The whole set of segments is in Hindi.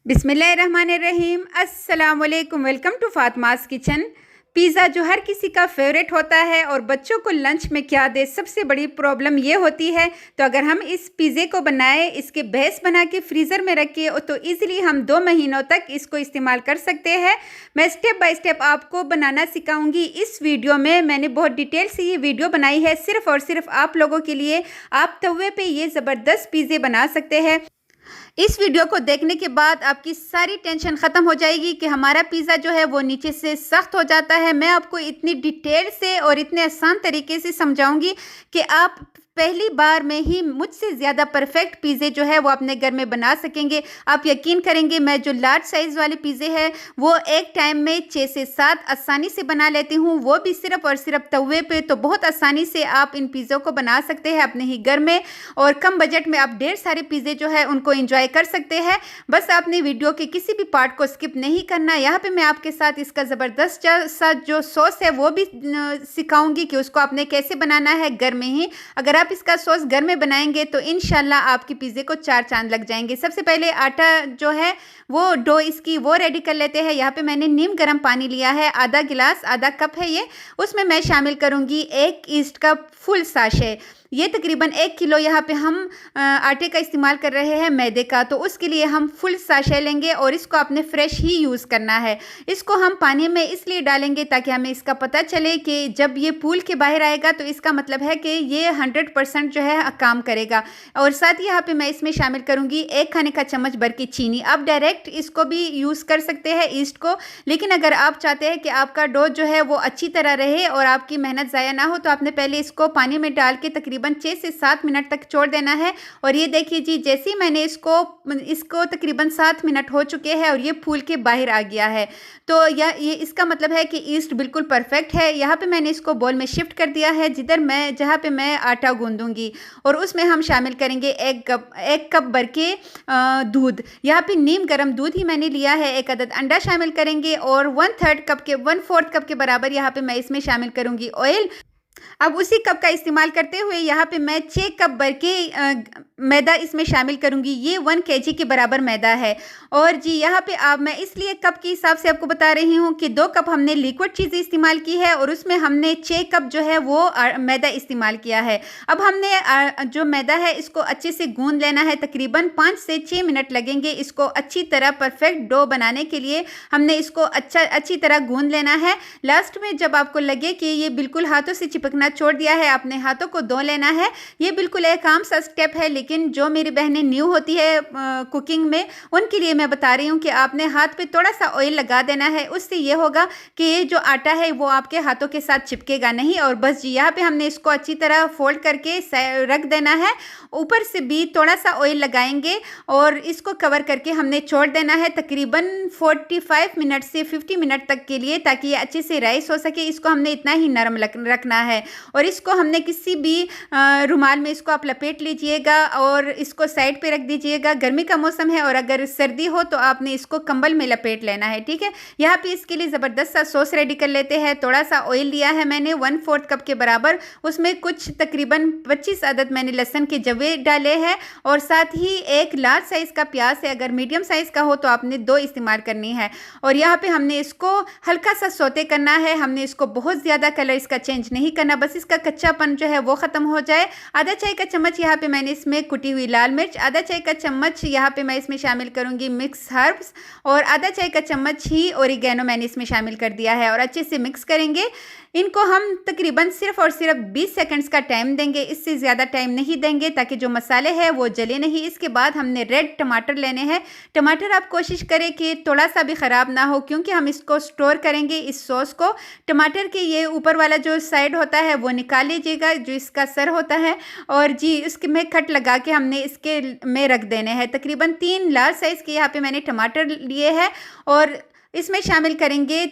बिस्मिल्लाहिर्रहमानिर्रहीम। अस्सलाम वालेकुम। Welcome to Fatima's kitchen. Pizza जो हर किसी का फेवरेट होता है और बच्चों को लंच में क्या दे, सबसे बड़ी प्रॉब्लम ये होती है। तो अगर हम इस पिज़्ज़े को बनाए, इसके बेस बना के फ्रीज़र में रखें तो इजीली हम 2 महीनों तक इसको इस्तेमाल कर सकते हैं। मैं स्टेप बाय स्टेप आपको बनाना सिखाऊंगी इस वीडियो में। मैंने बहुत डिटेल से ये वीडियो बनाई है सिर्फ़ और सिर्फ आप लोगों के लिए। आप तवे पे ये ज़बरदस्त पिज़्ज़े बना सकते हैं। इस वीडियो को देखने के बाद आपकी सारी टेंशन ख़त्म हो जाएगी कि हमारा पिज़्ज़ा जो है वो नीचे से सख्त हो जाता है। मैं आपको इतनी डिटेल से और इतने आसान तरीके से समझाऊंगी कि आप पहली बार में ही मुझसे ज़्यादा परफेक्ट पिज़्ज़े जो है वो अपने घर में बना सकेंगे। आप यकीन करेंगे, मैं जो लार्ज साइज़ वाले पिज़्ज़े हैं वो एक टाइम में 6 से 7 आसानी से बना लेती हूँ, वो भी सिर्फ़ और सिर्फ तवे पे। तो बहुत आसानी से आप इन पिज़्ज़ों को बना सकते हैं अपने ही घर में, और कम बजट में आप ढेर सारे पिज़्ज़े जो है उनको एंजॉय कर सकते हैं। बस आपने वीडियो के किसी भी पार्ट को स्किप नहीं करना। यहाँ पे मैं आपके साथ इसका ज़बरदस्त सा जो सॉस है वो भी सिखाऊंगी कि उसको आपने कैसे बनाना है घर में ही। अगर आप इसका सॉस घर में बनाएंगे तो इंशाल्लाह आपकी पिज़्ज़े को 4 चांद लग जाएंगे। सबसे पहले आटा जो है वो डो इसकी वो रेडी कर लेते हैं। यहाँ पे मैंने नीम गर्म पानी लिया है, आधा गिलास, आधा कप है ये। उसमें मैं शामिल करूँगी 1 ईस्ट का फुल साशे। ये तकरीबन 1 किलो यहाँ पे हम आटे का इस्तेमाल कर रहे हैं, मैदे का, तो उसके लिए हम फुल साशे लेंगे और इसको आपने फ्रेश ही यूज़ करना है। इसको हम पानी में इसलिए डालेंगे ताकि हमें इसका पता चले कि जब ये फूल के बाहर आएगा तो इसका मतलब है कि ये 100% जो है काम करेगा। और साथ ही यहाँ पे मैं इसमें शामिल करूँगी 1 खाने का चम्मच भर की चीनी। आप डायरेक्ट इसको भी यूज़ कर सकते हैं ईस्ट को, लेकिन अगर आप चाहते हैं कि आपका डो जो है वो अच्छी तरह रहे और आपकी मेहनत ज़ाया ना हो तो आपने पहले इसको पानी में डाल के तकरीबन 6 से 7 मिनट तक छोड़ देना है। और ये देखिए जी, जैसे ही मैंने इसको तकरीबन 7 मिनट हो चुके हैं और ये फूल के बाहर आ गया है, तो ये इसका मतलब है कि ईस्ट बिल्कुल परफेक्ट है। यहाँ पे मैंने इसको बोल में शिफ्ट कर दिया है जहाँ पे मैं आटा गूंदूंगी, और उसमें हम शामिल करेंगे 1 कप भर के दूध। यहाँ पे नीम गर्म दूध ही मैंने लिया है। 1 अदद अंडा शामिल करेंगे और 1/4 कप के बराबर यहाँ पे मैं इसमें शामिल करूंगी ऑयल। अब उसी कप का इस्तेमाल करते हुए यहाँ पे मैं 6 कप भर के मैदा इसमें शामिल करूँगी। ये 1 केजी के बराबर मैदा है। और जी यहाँ पे आप मैं इसलिए कप के हिसाब से आपको बता रही हूँ कि 2 कप हमने लिक्विड चीज़ें इस्तेमाल की है और उसमें हमने 6 कप जो है वो मैदा इस्तेमाल किया है। अब हमने जो मैदा है इसको अच्छे से गूंद लेना है। तकरीबन 5 से 6 मिनट लगेंगे इसको अच्छी तरह परफेक्ट डो बनाने के लिए। हमने इसको अच्छी तरह गूंद लेना है। लास्ट में जब आपको लगे कि ये बिल्कुल हाथों से चिपकना छोड़ दिया है, अपने हाथों को धो लेना है। ये बिल्कुल एक आम सा स्टेप है, लेकिन जो मेरी बहनें न्यू होती है कुकिंग में उनके लिए मैं बता रही हूँ कि आपने हाथ पे थोड़ा सा ऑयल लगा देना है। उससे ये होगा कि ये जो आटा है वो आपके हाथों के साथ चिपकेगा नहीं। और बस जी यहाँ पे हमने इसको अच्छी तरह फोल्ड करके रख देना है। ऊपर से भी थोड़ा सा ऑयल लगाएंगे और इसको कवर करके हमने छोड़ देना है तकरीबन 45 मिनट से 50 मिनट तक के लिए, ताकि ये अच्छे से राइस हो सके। इसको हमने इतना ही नरम रखना है और इसको हमने किसी भी रुमाल में इसको आप लपेट लीजिएगा और इसको साइड पे रख दीजिएगा। गर्मी का मौसम है और अगर सर्दी हो तो आपने इसको कंबल में लपेट लेना है, ठीक है। यहाँ पे इसके लिए ज़बरदस्त सा सॉस रेडी कर लेते हैं। थोड़ा सा ऑयल लिया है मैंने 1/4 कप के बराबर। उसमें कुछ तकरीबन 25 अदद मैंने लहसुन के जवे डाले हैं और साथ ही 1 लार्ज साइज़ का प्याज है। अगर मीडियम साइज़ का हो तो आपने 2 इस्तेमाल करनी है। और यहाँ पे हमने इसको हल्का सा सौते करना है। हमने इसको बहुत ज़्यादा कलर इसका चेंज नहीं करना, बस इसका कच्चापन जो है वो ख़त्म हो जाए। आधा चाय का चम्मच यहाँ पे मैंने इसमें कुटी हुई लाल मिर्च, आधा चाय का चम्मच यहाँ पे मैं इसमें शामिल करूँगी मिक्स हर्ब्स, और आधा चाय का चम्मच ही ओरिगेनो मैंने इसमें शामिल कर दिया है। और अच्छे से मिक्स करेंगे। इनको हम तकरीबन सिर्फ और सिर्फ 20 सेकंड्स का टाइम देंगे, इससे ज़्यादा टाइम नहीं देंगे ताकि जो मसाले हैं वो जले नहीं। इसके बाद हमने रेड टमाटर लेने हैं। टमाटर आप कोशिश करें कि थोड़ा सा भी ख़राब ना हो, क्योंकि हम इसको स्टोर करेंगे इस सॉस को। टमाटर के ये ऊपर वाला जो साइड होता है वो निकाल लीजिएगा, जो इसका सर होता है, और जी इसके में कट लगा के हमने इसके में रख देने हैं। तकरीबन 3 लार्ज साइज़ के यहाँ पे मैंने टमाटर लिए हैं और इसमें शामिल करेंगे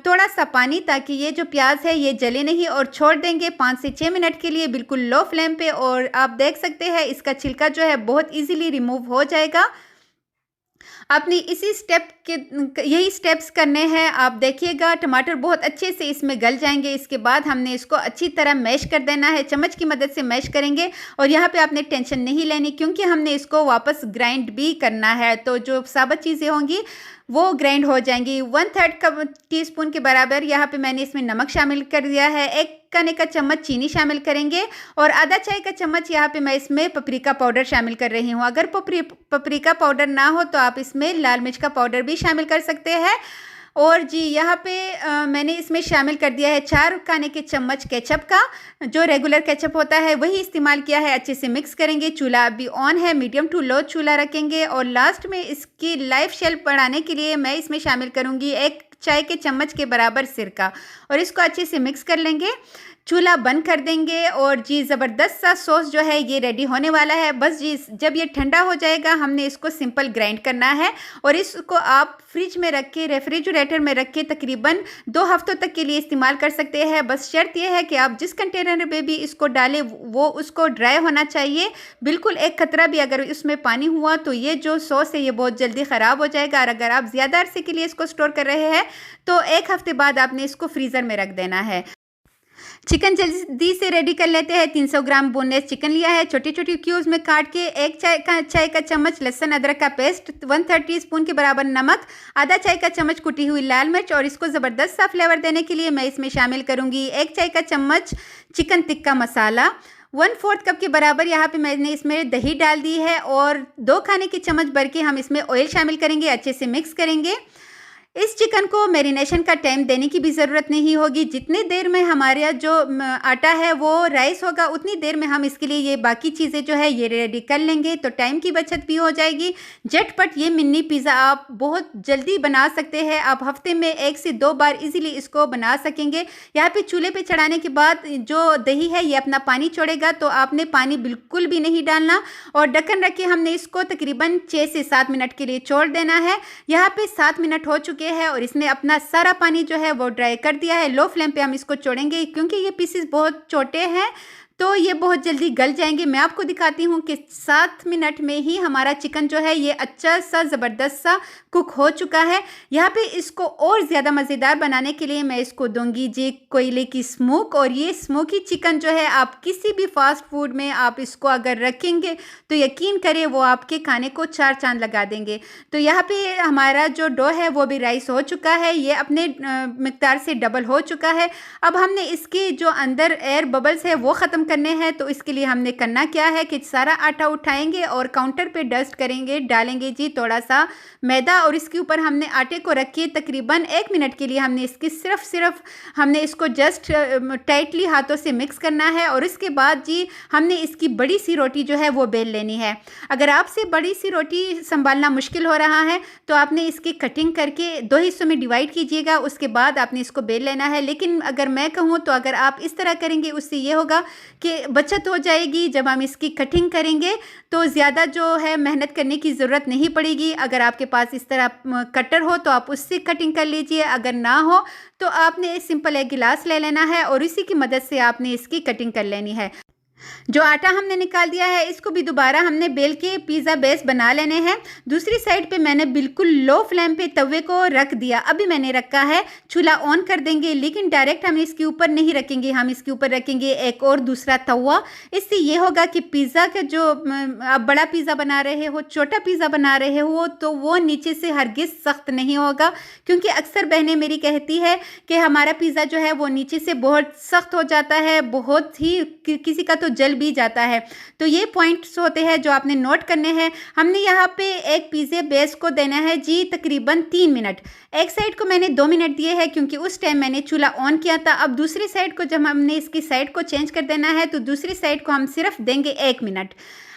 थोड़ा सा पानी, ताकि ये जो प्याज है ये जले नहीं, और छोड़ देंगे 5 से 6 मिनट के लिए बिल्कुल लो फ्लेम पे। और आप देख सकते हैं इसका छिलका जो है बहुत इजीली रिमूव हो जाएगा। आपने इसी स्टेप के यही स्टेप्स करने हैं। आप देखिएगा टमाटर बहुत अच्छे से इसमें गल जाएंगे। इसके बाद हमने इसको अच्छी तरह मैश कर देना है, चम्मच की मदद से मैश करेंगे। और यहाँ पे आपने टेंशन नहीं लेनी क्योंकि हमने इसको वापस ग्राइंड भी करना है, तो जो साबुत चीज़ें होंगी वो ग्राइंड हो जाएंगी। 1/3 कप टीस्पून के बराबर यहाँ पे मैंने इसमें नमक शामिल कर दिया है। 1 खाने का चम्मच चीनी शामिल करेंगे और आधा चाय का चम्मच यहाँ पे मैं इसमें पपरिका पाउडर शामिल कर रही हूँ। अगर पपरिका पाउडर ना हो तो आप इसमें लाल मिर्च का पाउडर भी शामिल कर सकते हैं। और जी यहाँ पे मैंने इसमें शामिल कर दिया है 4 खाने के चम्मच केचप का, जो रेगुलर केचप होता है वही इस्तेमाल किया है। अच्छे से मिक्स करेंगे। चूल्हा अभी ऑन है, मीडियम टू लो चूल्हा रखेंगे। और लास्ट में इसकी लाइफ शेल्फ बढ़ाने के लिए मैं इसमें शामिल करूँगी 1 चाय के चम्मच के बराबर सिरका और इसको अच्छे से मिक्स कर लेंगे। चूल्हा बंद कर देंगे और जी ज़बरदस्त सा सॉस जो है ये रेडी होने वाला है। बस जी जब ये ठंडा हो जाएगा हमने इसको सिंपल ग्राइंड करना है और इसको आप फ्रिज में रख के रेफ्रिजरेटर में रख के तकरीबन 2 हफ्तों तक के लिए इस्तेमाल कर सकते हैं। बस शर्त यह है कि आप जिस कंटेनर में भी इसको डालें वो उसको ड्राई होना चाहिए। बिल्कुल एक खतरा भी अगर उसमें पानी हुआ तो ये जो सॉस है ये बहुत जल्दी ख़राब हो जाएगा। और अगर आप ज़्यादा अरसे के लिए इसको स्टोर कर रहे हैं तो 1 हफ्ते बाद आपने इसको फ्रीज़र में रख देना है। चिकन जल्दी से रेडी कर लेते हैं। 300 ग्राम बोनलेस चिकन लिया है, छोटी छोटी क्यूब्स में काट के। 1 चाय का चम्मच लहसुन अदरक का पेस्ट, 1/3 टीस्पून के बराबर नमक, आधा चाय का चम्मच कुटी हुई लाल मिर्च और इसको ज़बरदस्त सा फ्लेवर देने के लिए मैं इसमें शामिल करूँगी 1 चाय का चम्मच चिकन टिक्का मसाला। 1/4 कप के बराबर यहाँ पे मैंने इसमें दही डाल दी है और 2 खाने के चम्मच भर के हम इसमें ऑयल शामिल करेंगे। अच्छे से मिक्स करेंगे। इस चिकन को मैरिनेशन का टाइम देने की भी ज़रूरत नहीं होगी। जितनी देर में हमारा जो आटा है वो राइस होगा उतनी देर में हम इसके लिए ये बाकी चीज़ें जो है ये रेडी कर लेंगे, तो टाइम की बचत भी हो जाएगी। झटपट ये मिनी पिज़्ज़ा आप बहुत जल्दी बना सकते हैं। आप हफ्ते में 1 से 2 बार इजीली इसको बना सकेंगे। यहाँ पे चूल्हे पे चढ़ाने के बाद जो दही है ये अपना पानी छोड़ेगा, तो आपने पानी बिल्कुल भी नहीं डालना और ढक्कन रख के हमने इसको तकरीबन 6 से 7 मिनट के लिए छोड़ देना है। यहाँ पे 7 मिनट हो चुके है और इसने अपना सारा पानी जो है वो ड्राई कर दिया है। लो फ्लेम पे हम इसको छोड़ेंगे क्योंकि ये पीसेस बहुत छोटे हैं तो ये बहुत जल्दी गल जाएंगे। मैं आपको दिखाती हूँ कि 7 मिनट में ही हमारा चिकन जो है ये अच्छा सा ज़बरदस्त सा कुक हो चुका है। यहाँ पे इसको और ज़्यादा मज़ेदार बनाने के लिए मैं इसको दूंगी जी कोयले की स्मोक। और ये स्मोकी चिकन जो है आप किसी भी फास्ट फूड में आप इसको अगर रखेंगे तो यकीन करें वो आपके खाने को 4 चांद लगा देंगे। तो यहाँ पे हमारा जो डो है वो भी राइस हो चुका है, ये अपने मिक़दार से डबल हो चुका है। अब हमने इसके जो अंदर एयर बबल्स है वो ख़त्म करने हैं। तो इसके लिए हमने करना क्या है कि सारा आटा उठाएंगे और काउंटर पे डस्ट करेंगे, डालेंगे जी थोड़ा सा मैदा और इसके ऊपर हमने आटे को रख के तकरीबन 1 मिनट के लिए हमने इसकी सिर्फ हमने इसको जस्ट टाइटली हाथों से मिक्स करना है। और इसके बाद जी हमने इसकी बड़ी सी रोटी जो है वो बेल लेनी है। अगर आपसे बड़ी सी रोटी संभालना मुश्किल हो रहा है तो आपने इसकी कटिंग करके 2 हिस्सों में डिवाइड कीजिएगा, उसके बाद आपने इसको बेल लेना है। लेकिन अगर मैं कहूँ तो अगर आप इस तरह करेंगे उससे ये होगा कि बचत हो जाएगी। जब हम इसकी कटिंग करेंगे तो ज़्यादा जो है मेहनत करने की ज़रूरत नहीं पड़ेगी। अगर आपके पास इस तरह कटर हो तो आप उससे कटिंग कर लीजिए, अगर ना हो तो आपने सिंपल एक गिलास ले लेना है और इसी की मदद से आपने इसकी कटिंग कर लेनी है। जो आटा हमने निकाल दिया है इसको भी दोबारा हमने बेल के पिज़्ज़ा बेस बना लेने हैं। दूसरी साइड पे मैंने बिल्कुल लो फ्लेम पे तवे को रख दिया। अभी मैंने रखा है, चूल्हा ऑन कर देंगे लेकिन डायरेक्ट हम इसके ऊपर नहीं रखेंगे, हम इसके ऊपर रखेंगे एक और दूसरा तवा। इससे ये होगा कि पिज़्ज़ा का जो आप बड़ा पिज़्ज़ा बना रहे हो, छोटा पिज़्ज़ा बना रहे हो तो वो नीचे से हरगिज़ सख्त नहीं होगा। क्योंकि अक्सर बहनें मेरी कहती है कि हमारा पिज़्ज़ा जो है वो नीचे से बहुत सख्त हो जाता है, बहुत ही किसी का तो जल भी जाता है। तो ये पॉइंट्स होते हैं जो आपने नोट करने हैं। हमने यहाँ पे एक पिज़्ज़ा बेस को देना है जी तकरीबन 3 मिनट। एक साइड को मैंने 2 मिनट दिए हैं क्योंकि उस टाइम मैंने चूल्हा ऑन किया था। अब दूसरी साइड को जब हमने इसकी साइड को चेंज कर देना है तो दूसरी साइड को हम सिर्फ देंगे 1 मिनट।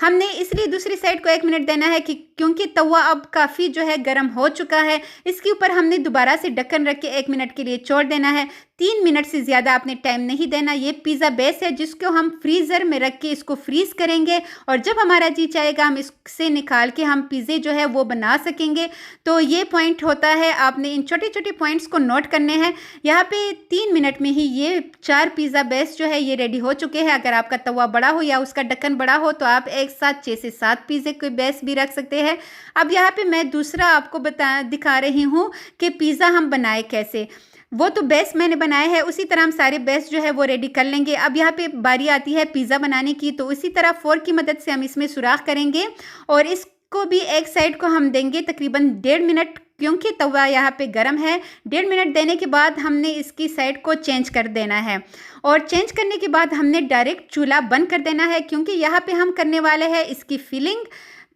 हमने इसलिए दूसरी साइड को 1 मिनट देना है कि क्योंकि तवा अब काफ़ी जो है गर्म हो चुका है। इसके ऊपर हमने दोबारा से ढक्कन रख के 1 मिनट के लिए छोड़ देना है। 3 मिनट से ज़्यादा आपने टाइम नहीं देना। ये पिज़्ज़ा बेस है जिसको हम फ्रीज़र में रख के इसको फ्रीज़ करेंगे और जब हमारा जी चाहेगा हम इससे निकाल के हम पिज़्ज़े जो है वो बना सकेंगे। तो ये पॉइंट होता है, आपने इन छोटे छोटे पॉइंट्स को नोट करने हैं। यहाँ पे 3 मिनट में ही ये 4 पिज़्ज़ा बेस जो है ये रेडी हो चुके हैं। अगर आपका तवा बड़ा हो या उसका ढक्कन बड़ा हो तो आप एक साथ 6 से 7 पिज़्ज़े के बेस भी रख सकते हैं। अब यहाँ पे मैं दूसरा आपको दिखा रही हूँ कि पिज़्ज़ा हम बनाए कैसे। वो तो बेस मैंने बनाया है, उसी तरह हम सारे बेस जो है वो रेडी कर लेंगे। अब यहाँ पे बारी आती है पिज़्ज़ा बनाने की, तो उसी तरह फोर्क की मदद से हम इसमें सुराख करेंगे और इसको भी एक साइड को हम देंगे तकरीबन 1.5 मिनट, क्योंकि तवा यहाँ पे गर्म है। 1.5 मिनट देने के बाद हमने इसकी साइड को चेंज कर देना है और चेंज करने के बाद हमने डायरेक्ट चूल्हा बंद कर देना है, क्योंकि यहाँ पे हम करने वाले हैं इसकी फिलिंग।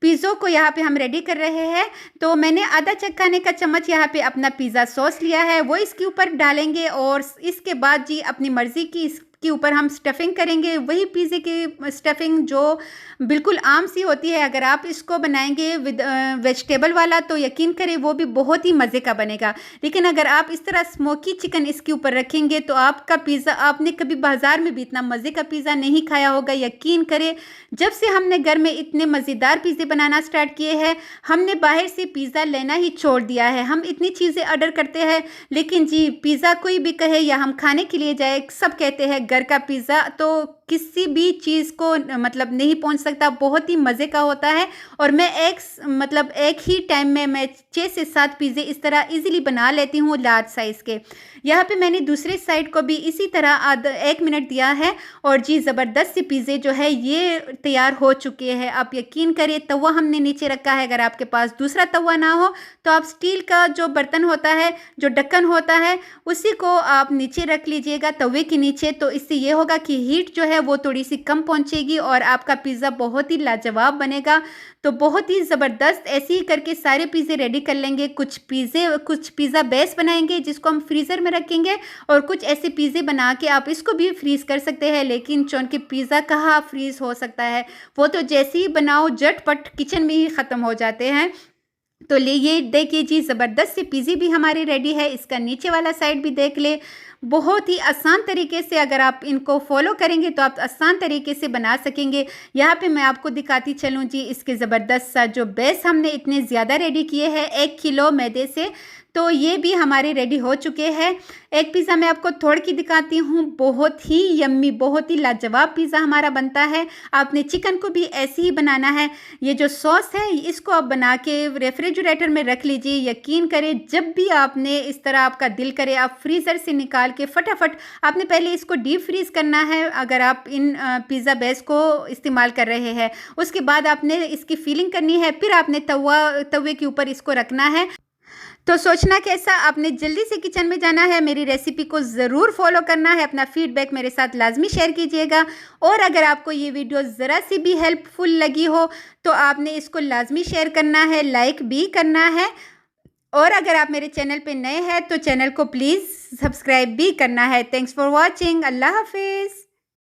पिज़्ज़ो को यहाँ पे हम रेडी कर रहे हैं। तो मैंने आधा खाने का चम्मच यहाँ पे अपना पिज़्ज़ा सॉस लिया है, वो इसके ऊपर डालेंगे और इसके बाद जी अपनी मर्ज़ी की इसके ऊपर हम स्टफिंग करेंगे। वही पिज़्ज़े की स्टफिंग जो बिल्कुल आम सी होती है। अगर आप इसको बनाएंगे विद वेजिटेबल वाला तो यकीन करें वो भी बहुत ही मज़े का बनेगा। लेकिन अगर आप इस तरह स्मोकी चिकन इसके ऊपर रखेंगे तो आपका पिज़्ज़ा, आपने कभी बाज़ार में भी इतना मज़े का पिज़्ज़ा नहीं खाया होगा। यकीन करें, जब से हमने घर में इतने मज़ेदार पिज़्ज़े बनाना स्टार्ट किए हैं, हमने बाहर से पिज़्ज़ा लेना ही छोड़ दिया है। हम इतनी चीज़ें ऑर्डर करते हैं, लेकिन जी पिज़्ज़ा कोई भी कहे या हम खाने के लिए जाए, सब कहते हैं घर का पिज़्ज़ा तो किसी भी चीज़ को मतलब नहीं पहुंच सकता, बहुत ही मज़े का होता है। और मैं एक ही टाइम में मैं 6 से 7 पिज़्ज़े इस तरह इजीली बना लेती हूँ लार्ज साइज़ के। यहाँ पे मैंने दूसरे साइड को भी इसी तरह 1 मिनट दिया है और जी ज़बरदस्त से पिज़्ज़े जो है ये तैयार हो चुके हैं। आप यकीन करें, तवा हमने नीचे रखा है। अगर आपके पास दूसरा तवा ना हो तो आप स्टील का जो बर्तन होता है, जो ढक्कन होता है, उसी को आप नीचे रख लीजिएगा तवे के नीचे। तो इससे ये होगा कि हीट जो है वो थोड़ी सी कम पहुंचेगी और आपका पिज़्ज़ा बहुत ही लाजवाब बनेगा। तो बहुत ही ज़बरदस्त ऐसे ही करके सारे पिज़्ज़े रेडी कर लेंगे। कुछ पिज़्ज़ा बेस बनाएंगे जिसको हम फ्रीज़र में रखेंगे और कुछ ऐसे पिज़्ज़े बना के आप इसको भी फ्रीज़ कर सकते हैं। लेकिन चूँकि पिज़्ज़ा कहाँ फ्रीज़ हो सकता है, वो तो जैसे ही बनाओ झटपट किचन में ही ख़त्म हो जाते हैं। तो ये देखिए जी ज़बरदस्त से पिज़्ज़े भी हमारे रेडी है। इसका नीचे वाला साइड भी देख ले। बहुत ही आसान तरीके से अगर आप इनको फॉलो करेंगे तो आप आसान तरीके से बना सकेंगे। यहाँ पे मैं आपको दिखाती चलूँ जी, इसके ज़बरदस्त सा जो बेस हमने इतने ज़्यादा रेडी किए हैं 1 किलो मैदे से, तो ये भी हमारे रेडी हो चुके हैं। एक पिज़्ज़ा मैं आपको तोड़ के दिखाती हूँ, बहुत ही यम्मी, बहुत ही लाजवाब पिज़्ज़ा हमारा बनता है। आपने चिकन को भी ऐसे ही बनाना है। ये जो सॉस है इसको आप बना के रेफ्रिजरेटर में रख लीजिए। यकीन करें, जब भी आपने इस तरह आपका दिल करे आप फ्रीज़र से निकाल के फटाफट, आपने पहले इसको डीप फ्रीज़ करना है अगर आप इन पिज़्ज़ा बेस को इस्तेमाल कर रहे हैं। उसके बाद आपने इसकी फीलिंग करनी है, फिर आपने तवे के ऊपर इसको रखना है। तो सोचना कैसा, आपने जल्दी से किचन में जाना है, मेरी रेसिपी को ज़रूर फॉलो करना है। अपना फीडबैक मेरे साथ लाजमी शेयर कीजिएगा और अगर आपको ये वीडियो ज़रा सी भी हेल्पफुल लगी हो तो आपने इसको लाजमी शेयर करना है, लाइक भी करना है। और अगर आप मेरे चैनल पे नए हैं तो चैनल को प्लीज़ सब्सक्राइब भी करना है। Thanks for watching. अल्लाह हाफिज़।